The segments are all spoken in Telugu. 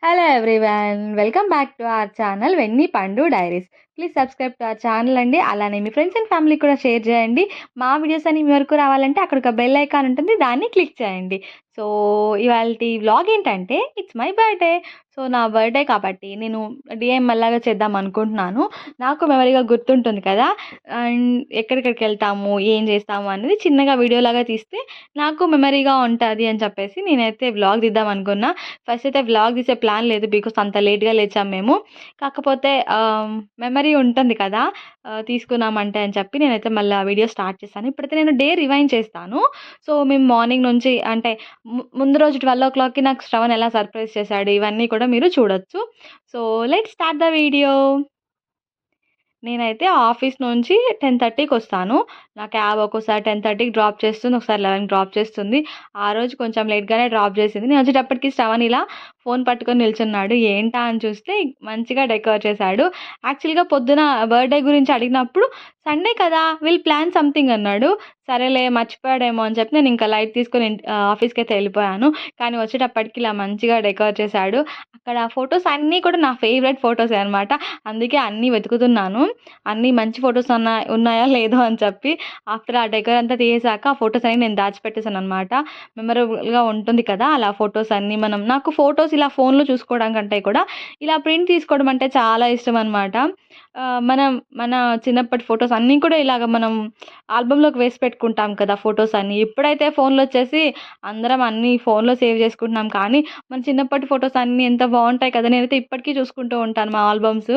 Hello everyone, welcome back to our channel Venni Pandu diaries. Please subscribe to our channel అండి. అలానే మీ ఫ్రెండ్స్ అండ్ ఫ్యామిలీకి కూడా షేర్ చేయండి. మా వీడియోస్ అని మీ వరకు రావాలంటే అక్కడ ఒక బెల్ ఐకాన్ ఉంటుంది, దాన్ని క్లిక్ చేయండి. సో ఇవాల్టి వ్లాగ్ ఏంటంటే ఇట్స్ మై బర్త్డే. సో నా బర్త్డే కాబట్టి నేను డిఎంఎల్ లాగా చేద్దాం అనుకుంటున్నాను. నాకు మెమరీగా గుర్తుంటుంది కదా, అండ్ ఎక్కడెక్కడికి వెళ్తాము, ఏం చేస్తాము అనేది చిన్నగా వీడియోలాగా తీస్తే నాకు మెమరీగా ఉంటుంది అని చెప్పేసి నేనైతే వ్లాగ్ తీద్దాం అనుకున్నా. ఫస్ట్ అయితే వ్లాగ్ తీసే ప్లాన్ లేదు, బికాస్ అంత లేట్గా లేచాం మేము. కాకపోతే మెమరీ ఉంటుంది కదా, తీసుకున్నామంటే అని చెప్పి నేనైతే మళ్ళీ ఆ వీడియో స్టార్ట్ చేశాను. ఇప్పుడైతే నేను డే రివైండ్ చేస్తాను. సో మేము మార్నింగ్ నుంచి అంటే ముందు రోజు 12 o'clockకి నాకు శ్రవణ్ ఎలా సర్ప్రైజ్ చేశాడు ఇవన్నీ కూడా మీరు చూడొచ్చు. So let's start the video. నేనైతే ఆఫీస్ నుంచి 10:30కి వస్తాను. నా క్యాబ్ ఒక్కోసారి 10:30కి డ్రాప్ చేస్తుంది, ఒకసారి 11కి డ్రాప్ చేస్తుంది. ఆ రోజు కొంచెం లేట్‌గానే డ్రాప్ చేసింది. నేను వచ్చేటప్పటికి శ్రవణ్ ఇలా ఫోన్ పట్టుకొని నిల్చున్నాడు. ఏంటా అని చూస్తే మంచిగా డెకర్ చేశాడు. యాక్చువల్‌గా పొద్దున బర్త్‌డే గురించి అడిగినప్పుడు సండే కదా, విల్ ప్లాన్ సంథింగ్ అన్నాడు. సరేలే మర్చిపోయాడేమో అని చెప్పి నేను ఇంకా లైట్ తీసుకొని ఆఫీస్‌కైతే వెళ్ళిపోయాను. కానీ వచ్చేటప్పటికి ఇలా మంచిగా డెకర్ చేశాడు. అక్కడ ఫోటోస్ అన్నీ కూడా నా ఫేవరెట్ ఫోటోసే అనమాట. అందుకే అన్నీ వెతుకుతున్నాను. అన్నీ మంచి ఫోటోస్ ఉన్నాయా లేదో అని చెప్పి. ఆఫ్టర్ ఆ డెకర్ అంతా తీసేసాక ఆ ఫోటోస్ అన్నీ నేను దాచిపెట్టేసాననమాట. మెమరబుల్‌గా ఉంటుంది కదా అలా ఫోటోస్ అన్నీ. నాకు ఫోటోస్ ఇలా ఫోన్‌లో చూసుకోవడం కంటే కూడా ఇలా ప్రింట్ తీసుకోవడం అంటే చాలా ఇష్టం అనమాట. మనం మన చిన్నప్పటి ఫోటోస్ అన్నీ కూడా ఇలాగ మనం ఆల్బమ్‌లోకి వేసి పెట్టుకుంటాం కదా ఫోటోస్ అన్నీ. ఇప్పుడైతే ఫోన్‌లో వచ్చేసి అందరం అన్నీ ఫోన్‌లో సేవ్ చేసుకుంటున్నాం. కానీ మన చిన్నప్పటి ఫోటోస్ అన్నీ ఎంత బావుంటాయి కదా! నేనైతే ఇప్పటికీ చూసుకుంటూ ఉంటాను మా ఆల్బమ్స్.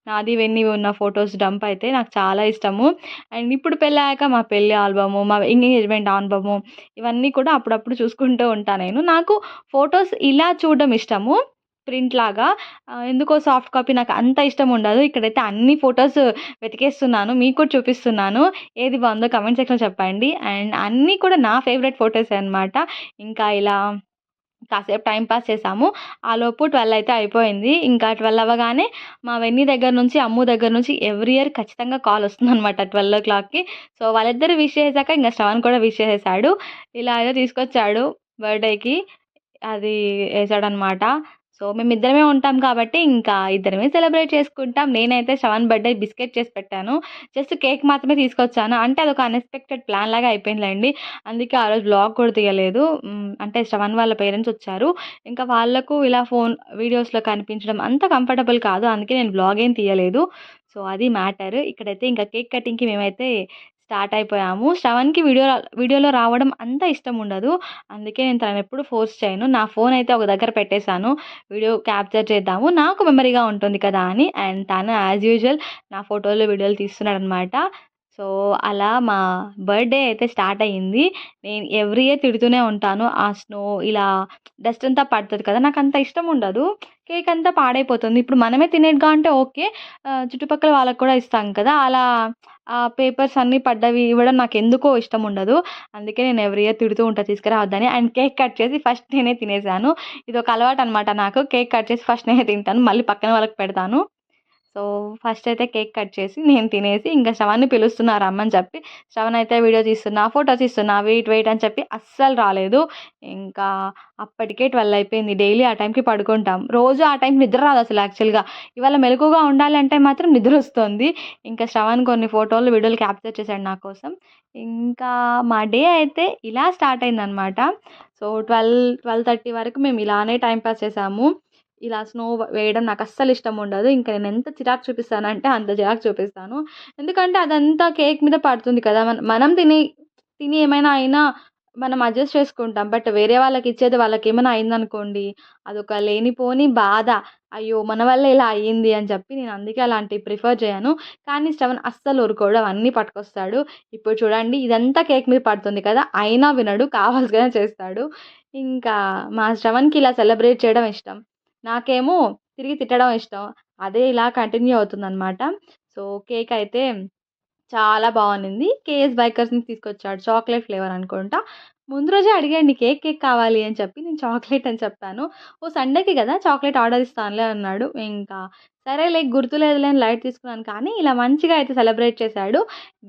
నాది వెన్నీవి ఉన్న ఫోటోస్ డంప్ అయితే నాకు చాలా ఇష్టము. అండ్ ఇప్పుడు పెళ్ళయ్యాక మా పెళ్లి ఆల్బము, మా ఎంగేజ్‌మెంట్ ఆల్బము ఇవన్నీ కూడా అప్పుడప్పుడు చూసుకుంటూ ఉంటా నేను. నాకు ఫోటోస్ ఇలా చూడడం ఇష్టము, ప్రింట్‌లాగా. ఎందుకో సాఫ్ట్ కాపీ నాకు అంత ఇష్టం ఉండదు. ఇక్కడైతే అన్ని ఫోటోస్ వెతికేస్తున్నాను, మీకు కూడా చూపిస్తున్నాను. ఏది బావుందో కామెంట్ సెక్షన్‌లో చెప్పండి. అండ్ అన్నీ కూడా నా ఫేవరెట్ ఫోటోసే అనమాట. ఇంకా ఇలా కాసేపు టైం పాస్ చేశాము. ఆలోపు 12 అయితే అయిపోయింది. ఇంకా 12 అవ్వగానే మా వెన్నీ దగ్గర నుంచి, అమ్ము దగ్గర నుంచి ఎవ్రీ ఇయర్ ఖచ్చితంగా కాల్ వస్తుందనమాట 12 o'clockకి. సో వాళ్ళిద్దరు విష్ చేసాక ఇంక శ్రవణ్ కూడా విష్ చేసేసాడు. ఇలా ఏదో తీసుకొచ్చాడు బర్త్‌డేకి, అది ఏసాడనమాట. సో మేమిద్దరమే ఉంటాం కాబట్టి ఇంకా ఇద్దరమే సెలబ్రేట్ చేసుకుంటాం. నేనైతే శ్రవణ్ బర్త్‌డే బిస్కెట్ చేసి పెట్టాను. జస్ట్ కేక్ మాత్రమే తీసుకొచ్చాను. అంటే అదొక అన్‌ఎక్స్‌పెక్టెడ్ ప్లాన్ లాగా అయిపోయిందిలెండి. అందుకే ఆ రోజు వ్లాగ్ కూడా తీయలేదు. అంటే శ్రవణ్ వాళ్ళ పేరెంట్స్ వచ్చారు. ఇంకా వాళ్ళకు ఇలా ఫోన్ వీడియోస్‌లో కనిపించడం అంత కంఫర్టబుల్ కాదు. అందుకే నేను వ్లాగ్ ఏం తీయలేదు. సో అది మ్యాటర్. ఇక్కడైతే ఇంకా కేక్ కటింగ్‌కి మేమైతే స్టార్ట్ అయిపోయాము. శ్రవణ్‌కి వీడియోలో రావడం అంత ఇష్టం ఉండదు. అందుకే నేను తననెప్పుడు ఫోర్స్ చేయను. నా ఫోన్ అయితే ఒక దగ్గర పెట్టేశాను. వీడియో క్యాప్చర్ చేద్దాము, నాకు మెమరీగా ఉంటుంది కదా అని. అండ్ తను యాజ్ యూజువల్ నా ఫోటోలు, వీడియోలు తీస్తున్నాడనమాట. సో అలా మా బర్త్‌డే అయితే స్టార్ట్ అయ్యింది. నేను ఎవ్రీ ఇయర్ తిడుతూనే ఉంటాను. ఆ స్నో ఇలా డస్ట్ అంతా పడతది కదా, నాకంత ఇష్టం ఉండదు. కేక్ అంతా పాడైపోతుంది. ఇప్పుడు మనమే తినేటిగా అంటే ఓకే. చుట్టుపక్కల వాళ్ళకి కూడా ఇస్తాం కదా, అలా ఆ పేపర్స్ అన్నీ పడ్డవి ఇవ్వడం నాకెందుకో ఇష్టం ఉండదు. అందుకే నేను ఎవ్రీ ఇయర్ తిడుతూ ఉంటా తీసుకురావద్దని. అండ్ కేక్ కట్ చేసి ఫస్ట్ నేనే తినేసాను. ఇదొక అలవాటనమాట నాకు. కేక్ కట్ చేసి ఫస్ట్ నేనే తింటాను, మళ్ళీ పక్కన వాళ్ళకి పెడతాను. సో ఫస్ట్ అయితే కేక్ కట్ చేసి నేను తినేసి ఇంకా శ్రవణ్‌ని పిలుస్తున్నా రమ్మని చెప్పి. శ్రవణ్ అయితే వీడియో తీస్తున్నా, ఫోటో తీస్తున్నా, వెయిట్ వెయిట్ అని చెప్పి అస్సలు రాలేదు. ఇంకా అప్పటికే 12 అయిపోయింది. డైలీ ఆ టైంకి పడుకుంటాం. రోజు ఆ టైంకి నిద్ర రాదు అసలు యాక్చువల్‌గా. ఇవాళ మెలకువగా ఉండాలి అంటే మాత్రం నిద్రొస్తుంది. ఇంకా శ్రవణ్ కొన్ని ఫోటోలు, వీడియోలు క్యాప్చర్ చేశాడు నా కోసం. ఇంకా మా డే అయితే ఇలా స్టార్ట్ అయిందనమాట. సో 12:30 వరకు మేము ఇలానే టైం పాస్ చేసాము. ఇలా స్నో వేయడం నాకస్సలు ఇష్టం ఉండదు. ఇంక నేనెంత చిరాకు చూపిస్తానంటే అంత చిరాకు చూపిస్తాను. ఎందుకంటే అదంతా కేక్ మీద పడుతుంది కదా, మనం తిని తిని ఏమైనా అయినా మనం అడ్జస్ట్ చేసుకుంటాం. బట్ వేరే వాళ్ళకిచ్చేది వాళ్ళకేమైనా అయిందనుకోండి, అదొక లేనిపోని బాధ. అయ్యో! మన వల్లే ఇలా అయ్యింది అని చెప్పి నేను అందుకే అలాంటివి ప్రిఫర్ చేయను. కానీ శ్రవణ్ అస్సలు ఊరుకోడు, అవన్నీ పట్టుకొస్తాడు. ఇప్పుడు చూడండి ఇదంతా కేక్ మీద పడుతుంది కదా, అయినా వినడు, కావాల్సిగానే చేస్తాడు. ఇంకా మా శ్రవణ్‌కి ఇలా సెలబ్రేట్ చేయడం ఇష్టం, నాకేమో తిరిగి తిట్టడం ఇష్టం. అదే ఇలా కంటిన్యూ అవుతుందనమాట. సో కేక్ అయితే చాలా బావున్నింది. కేఎస్ బేకర్స్ నుంచి తీసుకొచ్చాడు. చాక్లేట్ ఫ్లేవర్ అనుకుంటా. ముందు రోజే అడిగాడు నీకు ఏ కేక్ కావాలి అని చెప్పి. నేను చాక్లేట్ అని చెప్పాను. ఓహ్! సండేకి కదా చాక్లేట్ ఆర్డర్ ఇస్తానులే అన్నాడు. ఇంకా సరేలే గుర్తులేదులే అని లైట్ తీసుకున్నాను. కానీ ఇలా మంచిగా అయితే సెలబ్రేట్ చేశాడు.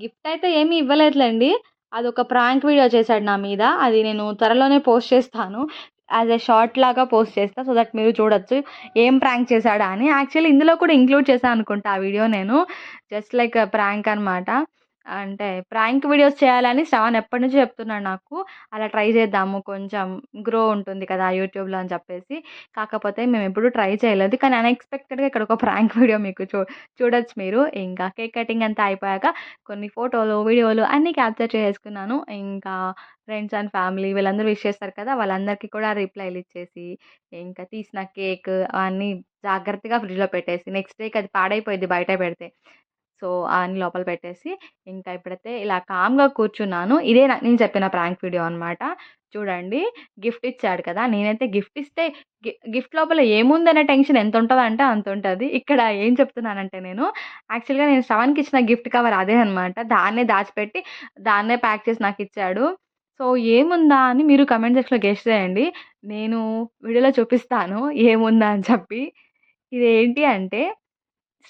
గిఫ్ట్ అయితే ఏమీ ఇవ్వలేదులెండి. అదొక ప్రాంక్ వీడియో చేశాడు నా మీద. అది నేను త్వరలోనే పోస్ట్ చేస్తాను. యాజ్ ఎ షార్ట్ లాగా పోస్ట్ చేస్తా. సో దట్ మీరు చూడొచ్చు ఏం ప్రాంక్ చేశాడా అని. యాక్చువల్లీ ఇందులో కూడా ఇంక్లూడ్ చేశాను అనుకుంటా ఆ వీడియో నేను. జస్ట్ లైక్ ప్రాంక్ అనమాట. అంటే ప్రాంక్ వీడియోస్ చేయాలని శ్రవణ్ ఎప్పటినుంచో చెప్తున్నాడు నాకు. అలా ట్రై చేద్దాము, కొంచెం గ్రో ఉంటుంది కదా యూట్యూబ్‌లో అని చెప్పేసి. కాకపోతే మేమెప్పుడు ట్రై చేయలేదు. కానీ అన్‌ఎక్స్‌పెక్టెడ్‌గా ఇక్కడ ఒక ప్రాంక్ వీడియో మీకు చూడొచ్చు మీరు. ఇంకా కేక్ కటింగ్ అంతా అయిపోయాక కొన్ని ఫోటోలు, వీడియోలు అన్నీ క్యాప్చర్ చేసేసుకున్నాను. ఇంకా ఫ్రెండ్స్ అండ్ ఫ్యామిలీ వీళ్ళందరూ విష్ చేస్తారు కదా! వాళ్ళందరికీ కూడా రిప్లైలు ఇచ్చేసి, ఇంకా తీసిన కేక్ అవన్నీ జాగ్రత్తగా ఫ్రిడ్జ్‌లో పెట్టేసి, నెక్స్ట్ డేకి అది పాడైపోయిద్ది బయట పెడితే. సో, అన్నీ లోపల పెట్టేసి, ఇంకా ఇప్పుడైతే ఇలా కామ్‌గా కూర్చున్నాను. ఇదే నేను చెప్పిన ప్రాంక్ వీడియో అనమాట. చూడండి, గిఫ్ట్ ఇచ్చాడు కదా! నేనైతే గిఫ్ట్ ఇస్తే గిఫ్ట్ లోపల ఏముందనే టెన్షన్ ఎంతుంటదంటే అంతుంటది. ఇక్కడ ఏం చెప్తున్నానంటే నేను, యాక్చువల్‌గా నేను శ్రవణ్‌కి ఇచ్చిన గిఫ్ట్ కవర్ అదే అనమాట. దాన్నే దాచిపెట్టి, దాన్నే ప్యాక్ చేసి నాకిచ్చాడు. సో, ఏముందా అని మీరు కామెంట్ సెక్షన్‌లో గెస్ చేయండి. నేను వీడియోలో చూపిస్తాను ఏముందా అని చెప్పి. ఇదేంటి అంటే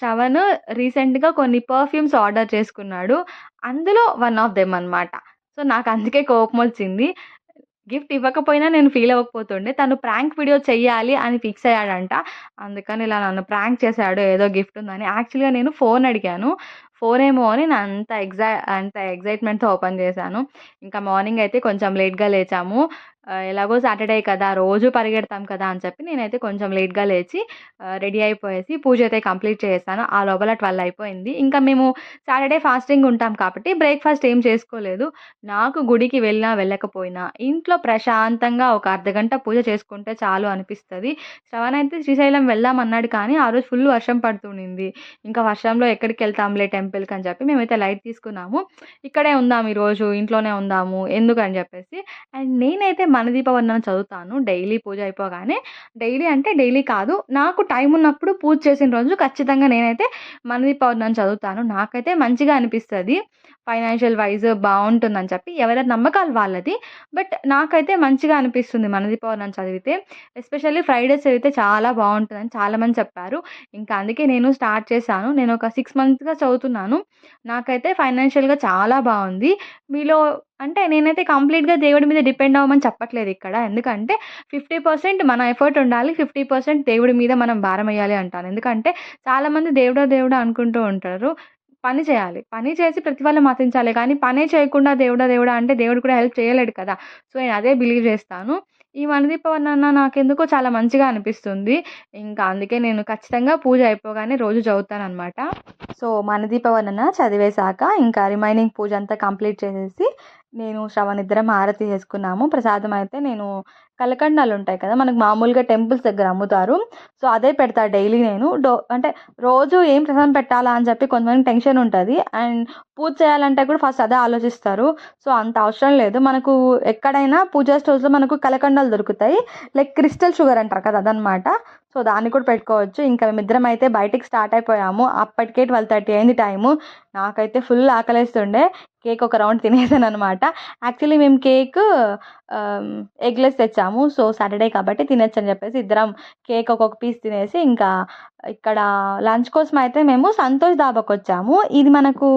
శ్రవణ్ రీసెంట్‌గా కొన్ని పర్ఫ్యూమ్స్ ఆర్డర్ చేసుకున్నాడు. అందులో వన్ ఆఫ్ దెమ్ అనమాట. సో, నాకందుకే కోపమొచ్చింది. గిఫ్ట్ ఇవ్వకపోయినా నేను ఫీల్ అవ్వకపోతుండే. తను ప్రాంక్ వీడియో చెయ్యాలి అని ఫిక్స్ అయ్యాడంట. అందుకని ఇలా నన్ను ప్రాంక్ చేశాడు ఏదో గిఫ్ట్ ఉందని. యాక్చువల్‌గా నేను ఫోన్ అడిగాను. ఫోనేమో అని అంత ఎక్సైట్‌మెంట్‌తో ఓపెన్ చేశాను. ఇంకా మార్నింగ్ అయితే కొంచెం లేట్‌గా లేచాము. ఎలాగో సాటర్‌డే కదా! రోజు పరిగెడతాం కదా! అని చెప్పి నేనైతే కొంచెం లేట్‌గా లేచి రెడీ అయిపోయేసి పూజ అయితే కంప్లీట్ చేసేసాను. ఆ లోపల 12 అయిపోయింది. ఇంకా మేము సాటర్‌డే ఫాస్టింగ్ ఉంటాం కాబట్టి బ్రేక్‌ఫాస్ట్ ఏం చేసుకోలేదు. నాకు గుడికి వెళ్ళినా, వెళ్ళకపోయినా ఇంట్లో ప్రశాంతంగా ఒక అర్ధగంట పూజ చేసుకుంటే చాలు అనిపిస్తది. శ్రవణ్ అయితే శ్రీశైలం వెళ్దాం అన్నాడు కానీ, ఆ రోజు ఫుల్ వర్షం పడుతుండింది. ఇంకా వర్షంలో ఎక్కడికెళ్తాంలే టెంపుల్‌కి అని చెప్పి మేమైతే లైట్ తీసుకున్నాము. ఇక్కడే ఉందాం ఈరోజు, ఇంట్లోనే ఉందాము ఎందుకని చెప్పేసి. అండ్ నేనైతే మనదీపవర్ణన చదువుతాను డైలీ పూజ అయిపోగానే. డైలీ అంటే డైలీ కాదు. నాకు టైం ఉన్నప్పుడు పూజ చేసిన రోజు ఖచ్చితంగా నేనైతే మనదీపవర్ణన చదువుతాను. నాకైతే మంచిగా అనిపిస్తది. ఫైనాన్షియల్ వైస్ బావుంటుందని చెప్పి ఎవరి నమ్మకాలు వాళ్ళది. బట్ నాకైతే మంచిగా అనిపిస్తుంది మనదీపవర్ణన చదివితే. ఎస్పెషల్లీ ఫ్రైడేస్ చదివితే చాలా బావుంటదని చాలామంది చెప్పారు. ఇంకా అందుకే నేను స్టార్ట్ చేశాను. నేను ఒక 6 మంత్స్‌గా చదువుతున్నాను. నాకైతే ఫైనాన్షియల్‌గా చాలా బావుంది. మీలో అంటే నేనైతే కంప్లీట్‌గా దేవుడి మీద డిపెండ్ అవ్వమని చెప్పట్లేదు ఇక్కడ. ఎందుకంటే 50% మన ఎఫర్ట్ ఉండాలి. 50% దేవుడి మీద మనం భారమెయ్యాలి అంటాను. ఎందుకంటే చాలామంది దేవుడా దేవుడా అనుకుంటూ ఉంటారు. పని చేయాలి. పని చేసి ప్రతిఫలం ఆశించాలి. కానీ పనే చేయకుండా దేవుడా దేవుడా అంటే దేవుడు కూడా హెల్ప్ చేయలేడు కదా! సో, నేను అదే బిలీవ్ చేస్తాను. ఈ వనదీపవర్ణన నాకెందుకో చాలా మంచిగా అనిపిస్తుంది. ఇంకా అందుకే నేను ఖచ్చితంగా పూజ అయిపోగానే రోజు చదువుతాననమాట. సో, మనదీపవర్ణన చదివేశాక ఇంకా రిమైనింగ్ పూజ అంతా కంప్లీట్ చేసేసి నేను శ్రవణ్ ఇద్దరం హారతి చేసుకున్నాము. ప్రసాదం అయితే నేను కలకండాలుంటాయి కదా! మనకు మామూలుగా టెంపుల్స్ దగ్గర అమ్ముతారు. సో, అదే పెడతా డైలీ నేను. అంటే రోజు ఏం ప్రసాదం పెట్టాలా అని చెప్పి కొంతమందికి టెన్షన్ ఉంటది. అండ్ పూజ చేయాలంటే కూడా ఫస్ట్ అదే ఆలోచిస్తారు. సో, అంత అవసరం లేదు. మనకు ఎక్కడైనా పూజా స్టోర్స్‌లో మనకు కలకండాలు దొరుకుతాయి. లైక్ క్రిస్టల్ షుగర్ అంటారు కదా! అదనమాట. సో, దాన్ని కూడా పెట్టుకోవచ్చు. ఇంకా మేమిద్దరం అయితే బయటికి స్టార్ట్ అయిపోయాము. అప్పటికే 12:30 అయింది టైము. నాకైతే ఫుల్ ఆకలేస్తుండే. కేక్ ఒక రౌండ్ తినేసాననమాట. యాక్చువల్లీ మేము కేకు ఎగ్‌లెస్ తెచ్చాము. సో, సాటర్‌డే కాబట్టి తినొచ్చని చెప్పేసి ఇద్దరం కేక్ ఒక్కొక్క పీస్ తినేసి ఇంకా ఇక్కడ లంచ్ కోసం అయితే మేము సంతోష్ ధాబాకొచ్చాము. ఇది మనకు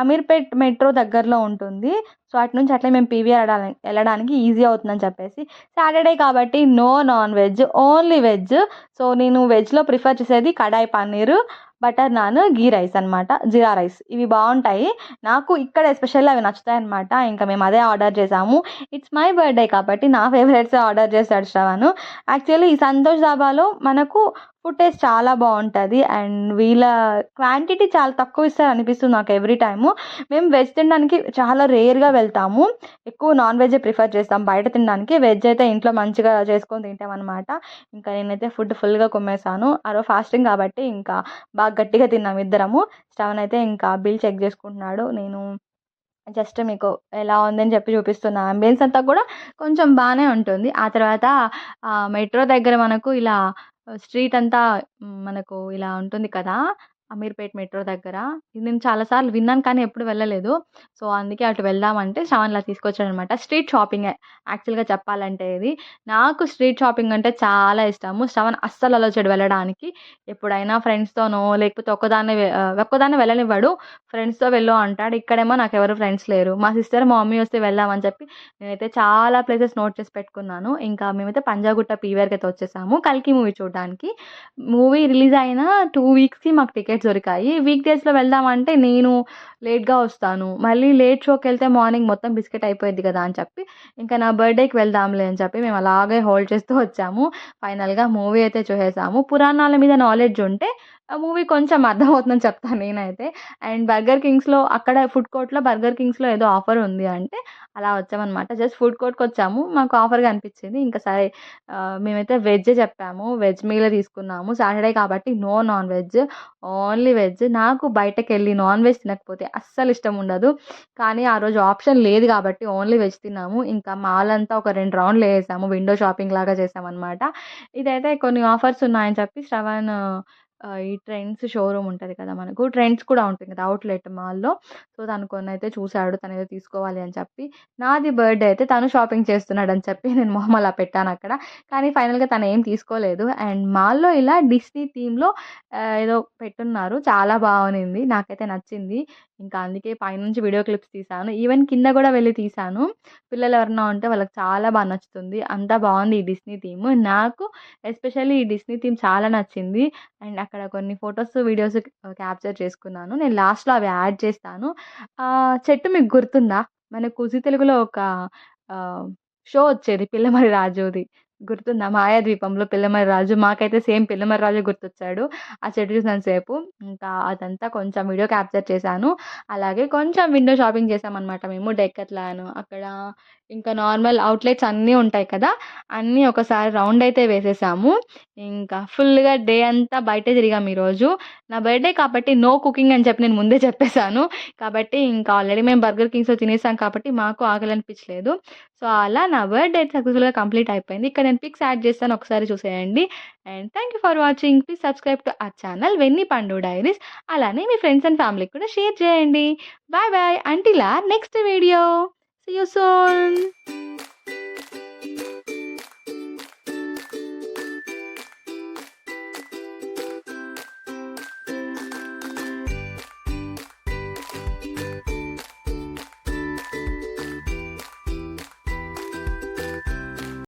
అమీర్పేట్ మెట్రో దగ్గరలో ఉంటుంది. సో, అటు నుంచి అట్లే మేము పీవీఆర్ ఎళ్ళడానికి ఈజీ అవుతుందని చెప్పేసి సాటర్‌డే కాబట్టి no non veg, only veg. So, నేను వెజ్‌లో ప్రిఫర్ చేసేది కడాయి పన్నీరు, బటర్ నాన్, ఘీ రైస్ అనమాట. జీరా రైస్ ఇవి బావుంటాయి. నాకు ఇక్కడ ఎస్పెషల్లీ అవి నచ్చుతాయనమాట. ఇంకా మేము అదే ఆర్డర్ చేసాము. ఇట్స్ మై బర్త్‌డే కాబట్టి నా ఫేవరెట్సే ఆర్డర్ చేశాడు శ్రవణ్. యాక్చువల్లీ ఈ సంతోష్ ధాబాలో మనకు ఫుడ్ టేస్ట్ చాలా బావుంటది. అండ్ వీళ్ళ క్వాంటిటీ చాలా తక్కువ ఇస్తారనిపిస్తుంది నాకు ఎవ్రీ టైము. మేము వెజ్ తినడానికి చాలా రేర్‌గా వెళ్తాము. ఎక్కువ నాన్ వెజ్జే ప్రిఫర్ చేస్తాం బయట తినడానికి. వెజ్ అయితే ఇంట్లో మంచిగా చేసుకొని తింటామనమాట. ఇంకా నేనైతే ఫుడ్ ఫుల్‌గా కుమ్మేసాను. ఆ రోజు ఫాస్టింగ్ కాబట్టి ఇంకా బాగా గట్టిగా తిన్నాం ఇద్దరము. శ్రవణ్ అయితే ఇంకా బిల్ చెక్ చేసుకుంటున్నాడు. నేను జస్ట్ మీకు ఎలా ఉందని చెప్పి చూపిస్తున్నా. అంబియన్స్ అంతా కూడా కొంచెం బానే ఉంటుంది. ఆ తర్వాత మెట్రో దగ్గర మనకు ఇలా స్ట్రీట్ అంతా మనకు ఇలా ఉంటుంది కదా! అమీర్పేట్ మెట్రో దగ్గర. ఇది నేను చాలా సార్లు విన్నాను కానీ ఎప్పుడు వెళ్ళలేదు. సో, అందుకే అటు వెళ్దామంటే శ్రవణ్ ఇలా తీసుకొచ్చాడనమాట. స్ట్రీట్ షాపింగే యాక్చువల్‌గా చెప్పాలంటే ఇది. నాకు స్ట్రీట్ షాపింగ్ అంటే చాలా ఇష్టము. శ్రవణ్ అస్సలు అలో చేయడు వెళ్ళడానికి. ఎప్పుడైనా ఫ్రెండ్స్‌తోనో లేకపోతే ఒక్కదాన్నే వెళ్ళనివ్వడు. ఫ్రెండ్స్‌తో వెళ్ళు అంటాడు. ఇక్కడేమో నాకెవరు ఫ్రెండ్స్ లేరు. మా సిస్టర్, మా మమ్మీ వస్తే వెళ్దామని చెప్పి నేనైతే చాలా ప్లేసెస్ నోట్ చేసి పెట్టుకున్నాను. ఇంకా మేమైతే పంజాగుట్ట పీవీఆర్‌కి అయితే వచ్చేసాము. 'కల్కి' మూవీ చూడడానికి. మూవీ రిలీజ్ అయిన 2 వీక్స్‌కి మాకు టికెట్స్ దొరికాయి. వీక్ డేస్‌లో వెళ్దామంటే నేను లేట్‌గా వస్తాను. మళ్ళీ లేట్ షోకెళ్తే మార్నింగ్ మొత్తం బిస్కెట్ అయిపోయిద్ది కదా! అని చెప్పి ఇంకా నా బర్త్‌డేకి వెళ్దాంలే అని చెప్పి మేము అలాగే హోల్డ్ చేస్తూ వచ్చాము. ఫైనల్‌గా మూవీ అయితే చూసేసాము. పురాణాల మీద నాలెడ్జ్ ఉంటే ఆ మూవీ కొంచెం అర్థమవుతుందని చెప్తాను నేనైతే. అండ్ అక్కడ ఫుడ్ కోర్ట్‌లో బర్గర్ కింగ్స్‌లో ఏదో ఆఫర్ ఉంది అంటే అలా వచ్చామనమాట. Just food కోర్ట్‌కొచ్చాము. మాకు ఆఫర్‌గా అనిపించింది. ఇంకా సరే మేమైతే వెజ్జే చెప్పాము. వెజ్ మీలే తీసుకున్నాము. సాటర్‌డే కాబట్టి no non veg. Only veg. నాకు బయటకెళ్ళి నాన్ వెజ్ తినకపోతే అస్సలు ఇష్టం ఉండదు. కానీ ఆ రోజు ఆప్షన్ లేదు కాబట్టి ఓన్లీ వెజ్ తిన్నాము. ఇంకా మాల్ అంతా ఒక 2 రౌండ్‌లేసాము. విండో షాపింగ్ లాగా చేశామనమాట. ఇదైతే కొన్ని ఆఫర్స్ ఉన్నాయని చెప్పి శ్రవణ్ ఈ ట్రెండ్స్ షోరూమ్ ఉంటది కదా! మనకు. ట్రెండ్స్ కూడా ఉంటుంది కదా! ఔట్‌లెట్ మాల్‌లో. సో, తను కొన్నైతే చూసాడు. తనేదో తీసుకోవాలి అని చెప్పి. నాది బర్త్‌డే అయితే తను షాపింగ్ చేస్తున్నాడని చెప్పి నేను మొహం అలా పెట్టానక్కడ. కానీ ఫైనల్‌గా తనేం తీసుకోలేదు. అండ్ మాల్‌లో ఇలా డిస్నీ థీమ్‌లో ఏదో పెట్టున్నారు. చాలా బావునింది. నాకైతే నచ్చింది. ఇంకా అందుకే పైనుంచి వీడియో క్లిప్స్ తీశాను. ఈవెన్ కింద గూడా వెళ్లి తీశాను. పిల్లలెవరన్నా ఉంటే వాళ్ళకి చాలా నచ్చుతుంది. అంతా బావుంది ఈ డిస్నీ థీమ్. నాకు ఎస్పెషల్లీ ఈ డిస్నీ థీమ్ చాలా నచ్చింది. అండ్ అక్కడ కొన్ని ఫోటోస్, వీడియోస్ క్యాప్చర్ చేసుకున్నాను. నేను లాస్ట్‌లో అవి యాడ్ చేస్తాను. చెట్టు మీకు గుర్తుందా? మనకు జీ తెలుగులో ఒక ఆహ్, షో వచ్చేది 'పిల్లమర్రి రాజు'ది. గుర్తుందా? 'మాయాద్వీపంలో' పిల్లమర్రి రాజు. మాకైతే సేమ్ పిల్లమర్రి రాజే గుర్తొచ్చాడు. ఆ చెట్టు చూసినంత సేపు. ఇంకా అదంతా కొంచెం వీడియో క్యాప్చర్ చేశాను. అలాగే కొంచెం విండో షాపింగ్ చేశామనమాట మేము. డెక్కత్లాన్ అక్కడ ఇంకా నార్మల్ ఔట్‌లెట్స్ అన్నీ ఉంటాయి కదా! అన్నీ ఒకసారి రౌండ్ అయితే వేసేసాము. ఇంకా ఫుల్‌గా డే అంతా బయటే తిరిగాం ఈరోజు. నా బర్త్‌డే కాబట్టి నో కుకింగ్ అని చెప్పి నేను ముందే చెప్పేసాను. కాబట్టి ఇంకా ఆల్రెడీ మేము బర్గర్ కింగ్స్‌లో తినేసాం కాబట్టి మాకు ఆకలనిపించలేదు. సో, అలా నా బర్త్‌డే సక్సెస్‌ఫుల్‌గా కంప్లీట్ అయిపోయింది. ఇక్కడ నేను పిక్స్ యాడ్ చేస్తాను ఒకసారి చూసేయండి. And thank you for watching. Please subscribe to our channel 'Venni Pandu diaries'. అలానే మీ ఫ్రెండ్స్ అండ్ ఫ్యామిలీకి కూడా షేర్ చేయండి. Bye bye. Until our next video. See you soon.